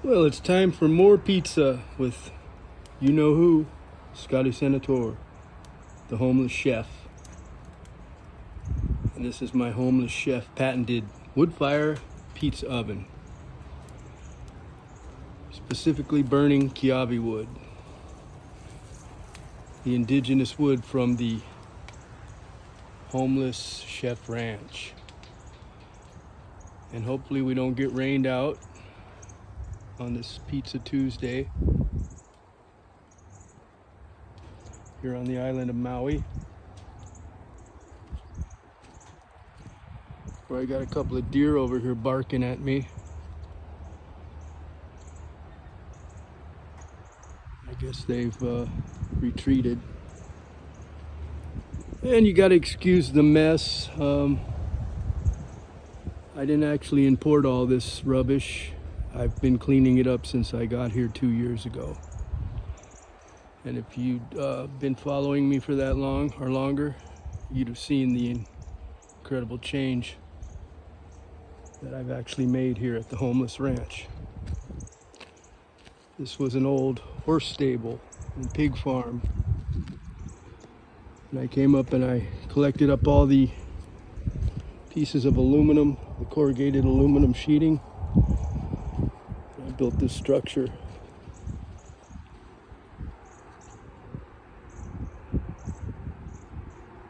Well, it's time for more pizza with you know who, Scotty Senator, the homeless chef. And this is my homeless chef patented wood fire pizza oven, specifically burning kiavi wood, the indigenous wood from the homeless chef ranch. And hopefully we don't get rained out on this Pizza Tuesday here on the island of Maui, where I got a couple of deer over here barking at me. I guess they've retreated. And you got to excuse the mess. I didn't actually import all this rubbish. I've been cleaning it up since I got here 2 years ago. And if you'd been following me for that long or longer, you'd have seen the incredible change that I've actually made here at the homeless ranch. This was an old horse stable and pig farm. And I came up and I collected up all the pieces of aluminum, the corrugated aluminum sheeting. I built this structure.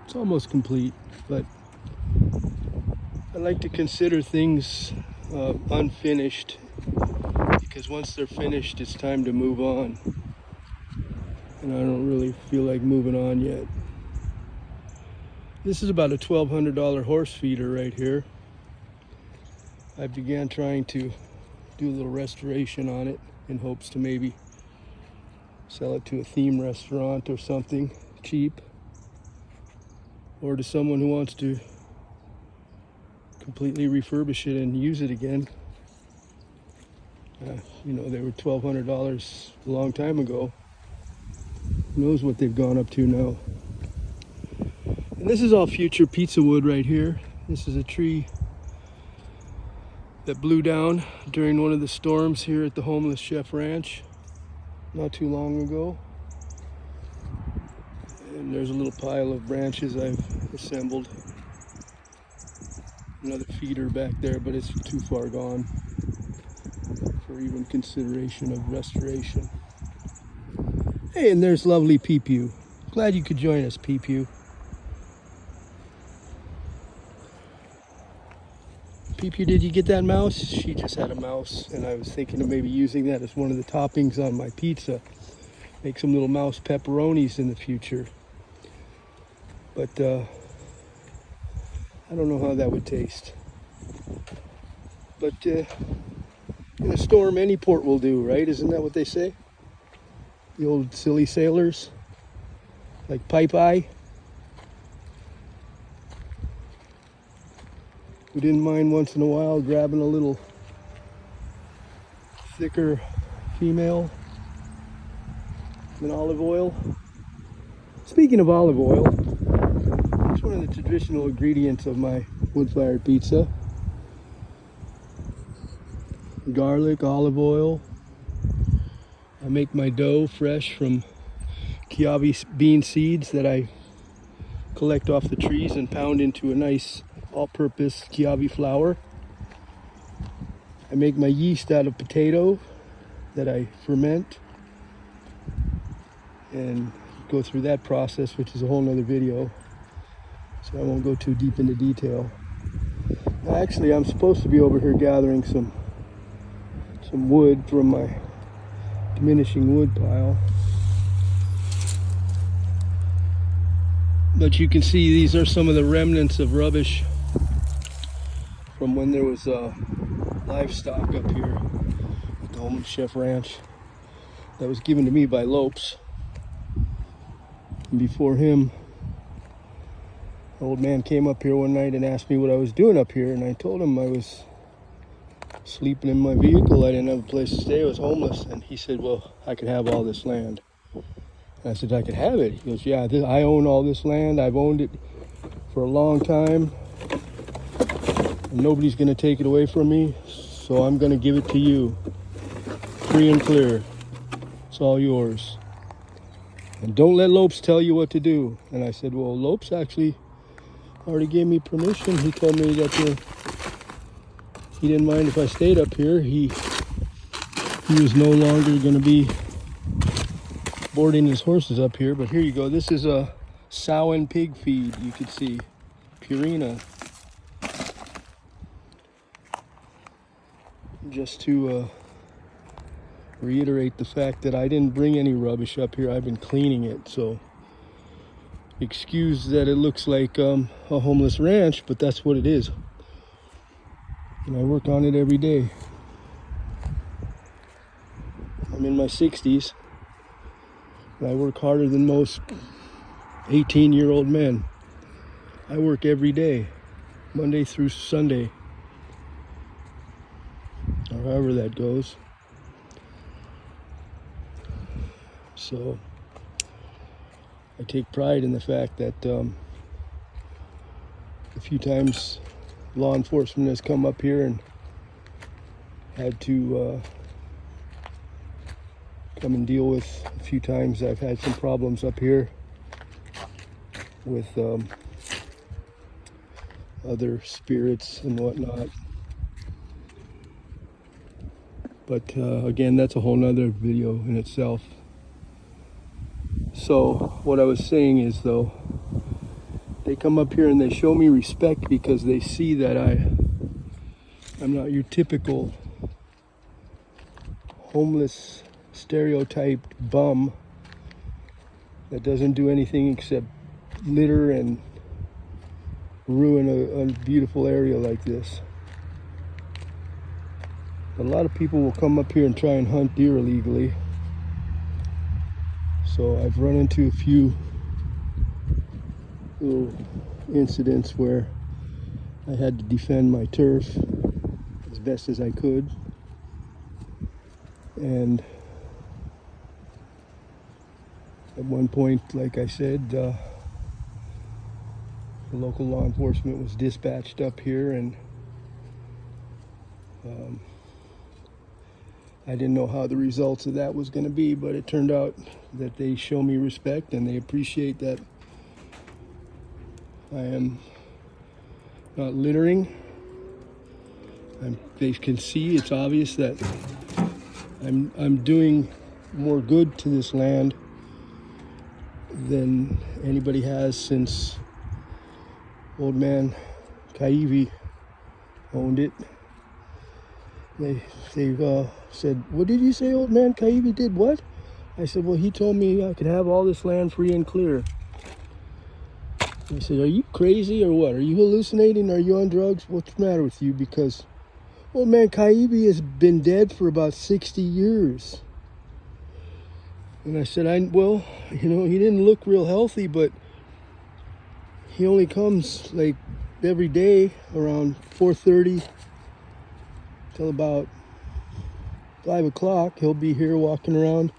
It's almost complete, but I like to consider things unfinished, because once they're finished, it's time to move on. And I don't really feel like moving on yet. This is about a $1,200 horse feeder right here. I began trying to do a little restoration on it in hopes to maybe sell it to a theme restaurant or something cheap, or to someone who wants to completely refurbish it and use it again. You know, they were $1,200 a long time ago. Who knows what they've gone up to now. And this is all future pizza wood right here. This is a tree that blew down during one of the storms here at the homeless chef ranch not too long ago. And there's a little pile of branches I've assembled. Another feeder back there, but it's too far gone for even consideration of restoration. Hey, and there's lovely Pew. Glad you could join us, Pew. Pew, did you get that mouse? She just had a mouse, and I was thinking of maybe using that as one of the toppings on my pizza. Make some little mouse pepperonis in the future. But I don't know how that would taste. But in a storm, any port will do, right? Isn't that what they say? The old silly sailors, like Popeye. We didn't mind once in a while grabbing a little thicker female than olive oil. Speaking of olive oil, it's one of the traditional ingredients of my wood-fired pizza. Garlic, olive oil. I make my dough fresh from kiavi bean seeds that I collect off the trees and pound into a nice all-purpose kiavi flour. I make my yeast out of potato that I ferment and go through that process, which is a whole nother video, so I won't go too deep into detail. Actually, I'm supposed to be over here gathering some wood from my diminishing wood pile. But you can see these are some of the remnants of rubbish from when there was livestock up here at the homeless chef ranch that was given to me by Lopes. And before him, the old man came up here one night and asked me what I was doing up here, and I told him I was sleeping in my vehicle. I didn't have a place to stay. I was homeless. And he said, well, I could have all this land. And I said, I could have it. He goes, yeah, I own all this land. I've owned it for a long time. And nobody's going to take it away from me, so I'm going to give it to you. free and clear. It's all yours. And don't let Lopes tell you what to do. And I said, well, Lopes actually already gave me permission. He told me that he didn't mind if I stayed up here. He was no longer going to be boarding his horses up here. But here you go. This is a sow and pig feed. You can see Purina. Just to reiterate the fact that I didn't bring any rubbish up here. I've been cleaning it, so excuse that it looks like a homeless ranch, but that's what it is. And I work on it every day. I'm in my 60s, and I work harder than most 18-year-old men. I work every day, Monday through Sunday, or however that goes. So I take pride in the fact that a few times law enforcement has come up here and had to come and deal with. A few times I've had some problems up here with other spirits and whatnot. But again, that's a whole nother video in itself. So what I was saying is, though, they come up here and they show me respect because they see that I'm not your typical homeless stereotyped bum that doesn't do anything except litter and ruin a beautiful area like this. A lot of people will come up here and try and hunt deer illegally. So I've run into a few little incidents where I had to defend my turf as best as I could. And at one point, like I said, the local law enforcement was dispatched up here, and I didn't know how the results of that was going to be, but it turned out that they show me respect and they appreciate that I am not littering. They can see, it's obvious that I'm doing more good to this land than anybody has since old man Kaiwi owned it. They said, what did you say, old man Kaiwi did what? I said, well, he told me I could have all this land free and clear. They said, are you crazy or what? Are you hallucinating? Are you on drugs? What's the matter with you? Because old man Kaiwi has been dead for about 60 years. And I said, well, you know, he didn't look real healthy, but he only comes like every day around 4:30 till about 5 o'clock. He'll be here walking around.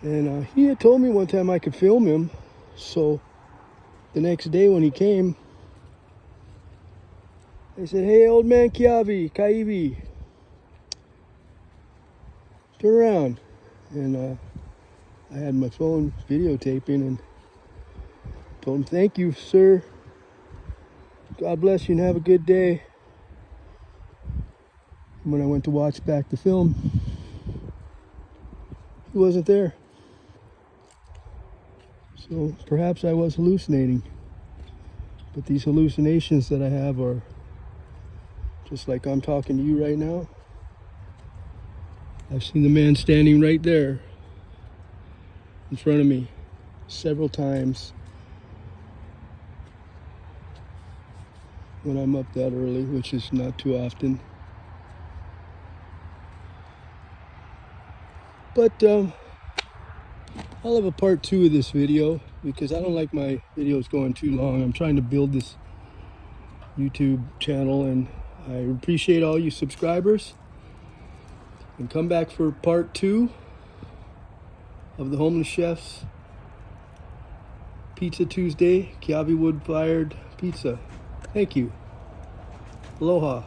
And he had told me one time I could film him. So the next day when he came, I said, hey, old man Kaiwi, turn around. And I had my phone videotaping and told him, thank you, sir. God bless you and have a good day. And when I went to watch back the film, he wasn't there. So perhaps I was hallucinating. But these hallucinations that I have are just like I'm talking to you right now. I've seen the man standing right there in front of me several times when I'm up that early, which is not too often. But I'll have a part 2 of this video because I don't like my videos going too long. I'm trying to build this YouTube channel, and I appreciate all you subscribers. And come back for part 2 of the Homeless Chef's Pizza Tuesday, Kiawe wood-fired pizza. Thank you. Aloha.